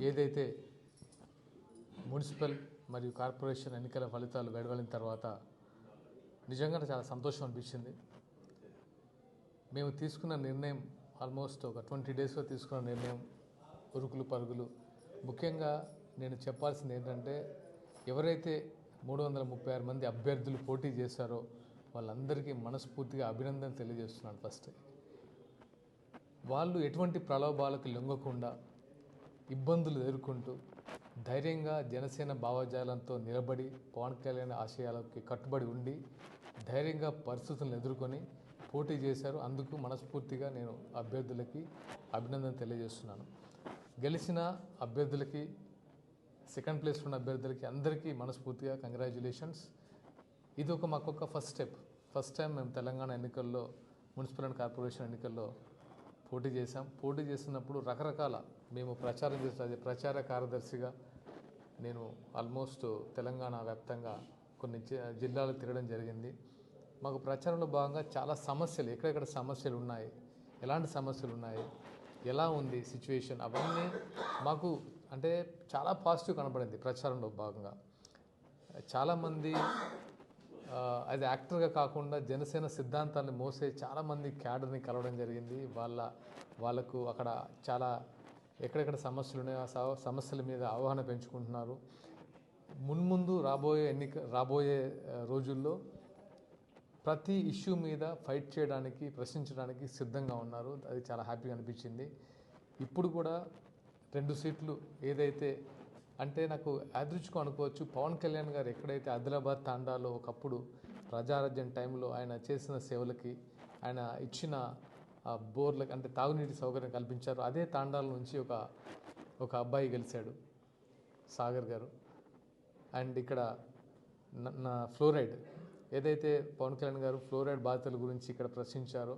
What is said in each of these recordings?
ఏదైతే మున్సిపల్ మరియు కార్పొరేషన్ ఎన్నికల ఫలితాలు వెలువడిన తర్వాత నిజంగా చాలా సంతోషం అనిపించింది. మేము తీసుకున్న నిర్ణయం ఆల్మోస్ట్ ఒక 20 డేస్లో తీసుకున్న నిర్ణయం ఉరుకులు పరుగులు. ముఖ్యంగా నేను చెప్పాల్సింది ఏంటంటే, ఎవరైతే 336 మంది అభ్యర్థులు పోటీ చేశారో వాళ్ళందరికీ మనస్ఫూర్తిగా అభినందన తెలియజేస్తున్నాను. ఫస్ట్ వాళ్ళు ఎటువంటి ప్రలోభాలకు లొంగకుండా ఇబ్బందులు ఎదుర్కొంటూ ధైర్యంగా జనసేన భావజాలంతో నిలబడి పవన్ కళ్యాణ్ ఆశయాలకి కట్టుబడి ఉండి ధైర్యంగా పరిస్థితులను ఎదుర్కొని పోటీ చేశారు. అందుకు మనస్ఫూర్తిగా నేను అభ్యర్థులకి అభినందన తెలియజేస్తున్నాను. గెలిచిన అభ్యర్థులకి, సెకండ్ ప్లేస్లో ఉన్న అభ్యర్థులకి అందరికీ మనస్ఫూర్తిగా కంగ్రాచ్యులేషన్స్. ఇది మాకొక ఫస్ట్ స్టెప్. ఫస్ట్ టైం మేము తెలంగాణ ఎన్నికల్లో, మున్సిపల్ అండ్ కార్పొరేషన్ ఎన్నికల్లో పోటీ చేశాం. పోటీ చేసినప్పుడు రకరకాల మేము ప్రచారం చేసే ప్రచార కార్యదర్శిగా నేను ఆల్మోస్ట్ తెలంగాణ వ్యాప్తంగా కొన్ని జిల్లాలు తిరగడం జరిగింది. మాకు ప్రచారంలో భాగంగా చాలా సమస్యలు, ఎక్కడెక్కడ సమస్యలు ఉన్నాయి, ఎలాంటి సమస్యలు ఉన్నాయి, ఎలా ఉంది సిచ్యువేషన్, అవన్నీ మాకు అంటే చాలా పాజిటివ్ కనపడింది. ప్రచారంలో భాగంగా చాలామంది అది యాక్టర్గా కాకుండా జనసేన సిద్ధాంతాన్ని మోసే చాలామంది క్యాడర్ని కలవడం జరిగింది. వాళ్ళకు అక్కడ చాలా ఎక్కడెక్కడ సమస్యలు ఉన్నాయో ఆ సమస్యల మీద అవగాహన పెంచుకుంటున్నారు. మున్ముందు రాబోయే రోజుల్లో ప్రతి ఇష్యూ మీద ఫైట్ చేయడానికి, ప్రశ్నించడానికి సిద్ధంగా ఉన్నారు. అది చాలా హ్యాపీగా అనిపించింది. ఇప్పుడు కూడా 2 సీట్లు ఏదైతే అంటే నాకు యాదృచ్ఛికం అనుకోవచ్చు. పవన్ కళ్యాణ్ గారు ఎక్కడైతే ఆదిలాబాద్ తాండాలో ఒకప్పుడు ప్రజారాజ్యం టైంలో ఆయన చేసిన సేవలకి, ఆయన ఇచ్చిన బోర్లకి అంటే తాగునీటి సౌకర్యం కల్పించారు. అదే తాండాల నుంచి ఒక అబ్బాయి గెలిచాడు, సాగర్ గారు. అండ్ ఇక్కడ నా ఫ్లోరైడ్ ఏదైతే పవన్ కళ్యాణ్ గారు ఫ్లోరైడ్ బాధితుల గురించి ఇక్కడ ప్రశ్నించారో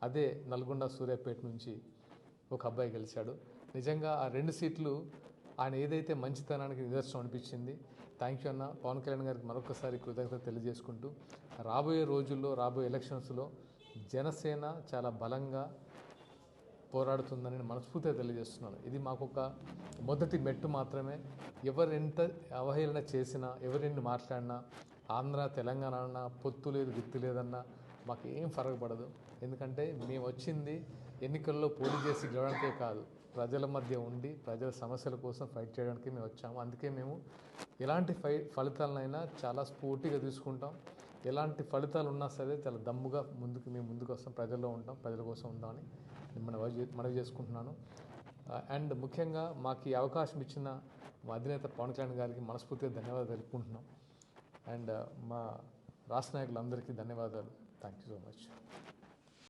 అదే నల్గొండ సూర్యాపేట నుంచి ఒక అబ్బాయి గెలిచాడు. నిజంగా ఆ 2 సీట్లు ఆయన ఏదైతే మంచితనానికి నిదర్శనం అనిపించింది. థ్యాంక్ యూ అన్న. పవన్ కళ్యాణ్ గారికి మరొకసారి కృతజ్ఞత తెలియజేసుకుంటూ రాబోయే రోజుల్లో, రాబోయే ఎలక్షన్స్లో జనసేన చాలా బలంగా పోరాడుతుందని మనస్ఫూర్తిగా తెలియజేస్తున్నాను. ఇది మాకొక మొదటి మెట్టు మాత్రమే. ఎవరెంత అవహేళన చేసినా, ఎవరెన్ని మాట్లాడినా, ఆంధ్ర తెలంగాణ అన్నా, పొత్తు లేదు గుర్తు లేదన్నా మాకు ఏం ఫరక పడదు. ఎందుకంటే మేము వచ్చింది ఎన్నికల్లో పోటీ చేసి గెలవడానికే కాదు, ప్రజల మధ్య ఉండి ప్రజల సమస్యల కోసం ఫైట్ చేయడానికి మేము వచ్చాము. అందుకే మేము ఎలాంటి ఫలితాలనైనా చాలా స్ఫూర్తిగా తీసుకుంటాం. ఎలాంటి ఫలితాలు ఉన్నా సరే చాలా దమ్ముగా మేము ముందుకు వస్తాం, ప్రజల్లో ఉంటాం, ప్రజల కోసం ఉందామని మనవి చేసుకుంటున్నాను. అండ్ ముఖ్యంగా మాకు ఈ అవకాశం ఇచ్చిన మా అధినేత పవన్ కళ్యాణ్ గారికి మనస్ఫూర్తిగా ధన్యవాదాలు తెలుపుకుంటున్నాం. అండ్ మా రాష్ట్ర నాయకులందరికీ ధన్యవాదాలు. Thank you so much.